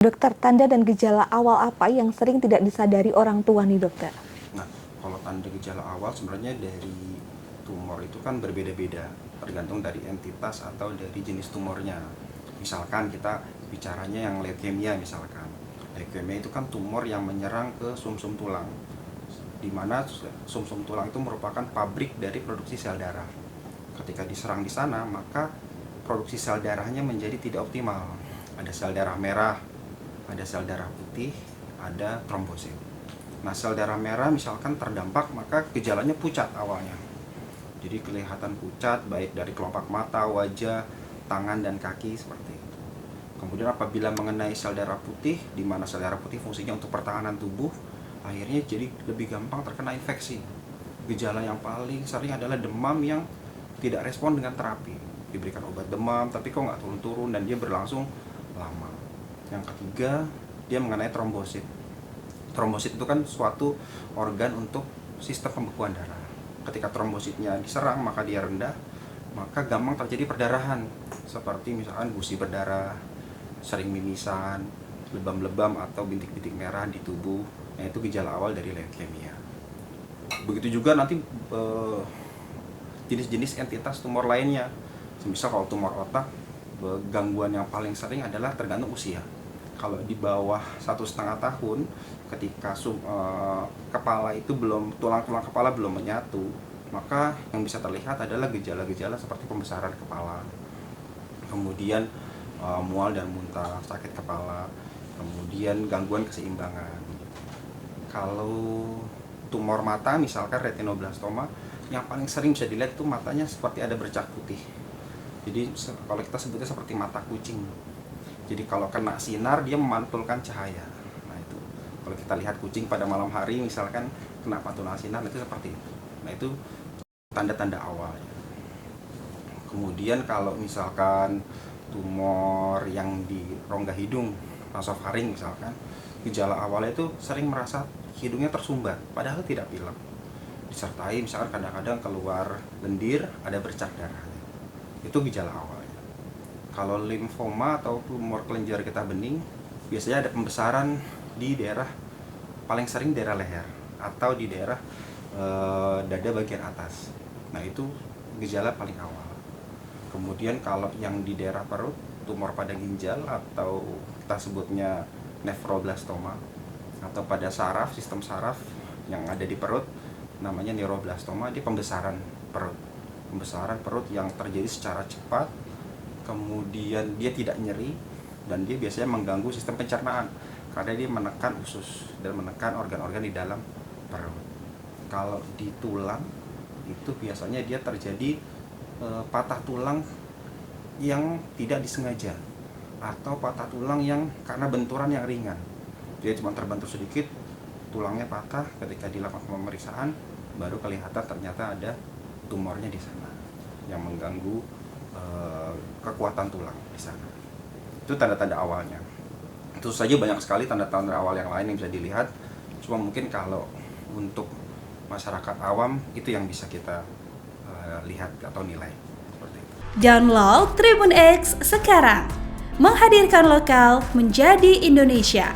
Dokter, tanda dan gejala awal apa yang sering tidak disadari orang tua nih dokter? Nah, kalau tanda gejala awal sebenarnya dari tumor itu kan berbeda-beda, tergantung dari entitas atau dari jenis tumornya. Misalkan kita bicaranya yang leukemia misalkan. Leukemia itu kan tumor yang menyerang ke sumsum tulang, di mana sumsum tulang itu merupakan pabrik dari produksi sel darah. Ketika diserang di sana, maka produksi sel darahnya menjadi tidak optimal. Ada sel darah merah, ada sel darah putih, ada trombosit. Nah, sel darah merah misalkan terdampak, maka gejalanya pucat awalnya. Jadi kelihatan pucat baik dari kelopak mata, wajah, tangan, dan kaki seperti itu. Kemudian apabila mengenai sel darah putih, di mana sel darah putih fungsinya untuk pertahanan tubuh, akhirnya jadi lebih gampang terkena infeksi. Gejala yang paling sering adalah demam yang tidak respon dengan terapi. Diberikan obat demam, tapi kok nggak turun-turun dan dia berlangsung lama. Yang ketiga, dia mengenai trombosit. Trombosit itu kan suatu organ untuk sistem pembekuan darah. Ketika trombositnya diserang, maka dia rendah, maka gampang terjadi perdarahan. Seperti misalkan gusi berdarah, sering mimisan, lebam-lebam atau bintik-bintik merah di tubuh. Nah, itu gejala awal dari leukemia. Begitu juga nanti jenis-jenis entitas tumor lainnya. Misal kalau tumor otak, gangguan yang paling sering adalah tergantung usia. Kalau di bawah 1,5 tahun, ketika kepala itu tulang-tulang kepala belum menyatu, maka yang bisa terlihat adalah gejala-gejala seperti pembesaran kepala, kemudian mual dan muntah, sakit kepala, kemudian gangguan keseimbangan. Kalau tumor mata, misalkan retinoblastoma, yang paling sering bisa dilihat itu matanya seperti ada bercak putih. Jadi kalau kita sebutnya seperti mata kucing. Jadi kalau kena sinar dia memantulkan cahaya. Nah itu, kalau kita lihat kucing pada malam hari misalkan kena pantulan sinar itu seperti itu. Nah itu tanda-tanda awalnya. Kemudian kalau misalkan tumor yang di rongga hidung, nasofaring misalkan, gejala awalnya itu sering merasa hidungnya tersumbat, padahal tidak pilek. Disertai misalkan kadang-kadang keluar lendir, ada bercak darah. Itu gejala awalnya. Kalau limfoma atau tumor kelenjar getah bening, biasanya ada pembesaran di daerah, paling sering daerah leher atau di daerah dada bagian atas. Nah itu gejala paling awal. Kemudian kalau yang di daerah perut, tumor pada ginjal atau kita sebutnya nefroblastoma, atau pada saraf, sistem saraf yang ada di perut, namanya neuroblastoma. Dia pembesaran perut yang terjadi secara cepat, kemudian dia tidak nyeri, dan dia biasanya mengganggu sistem pencernaan karena dia menekan usus dan menekan organ-organ di dalam perut. Kalau di tulang itu biasanya dia terjadi patah tulang yang tidak disengaja, atau patah tulang yang karena benturan yang ringan. Dia cuma terbentur sedikit, tulangnya patah. Ketika dilakukan pemeriksaan baru kelihatan ternyata ada tumornya di sana yang mengganggu kekuatan tulang di sana. Itu tanda-tanda awalnya. Itu saja banyak sekali tanda-tanda awal yang lain yang bisa dilihat. Cuma mungkin kalau untuk masyarakat awam itu yang bisa kita lihat atau nilai seperti itu. Download Tribun X sekarang, menghadirkan lokal menjadi Indonesia.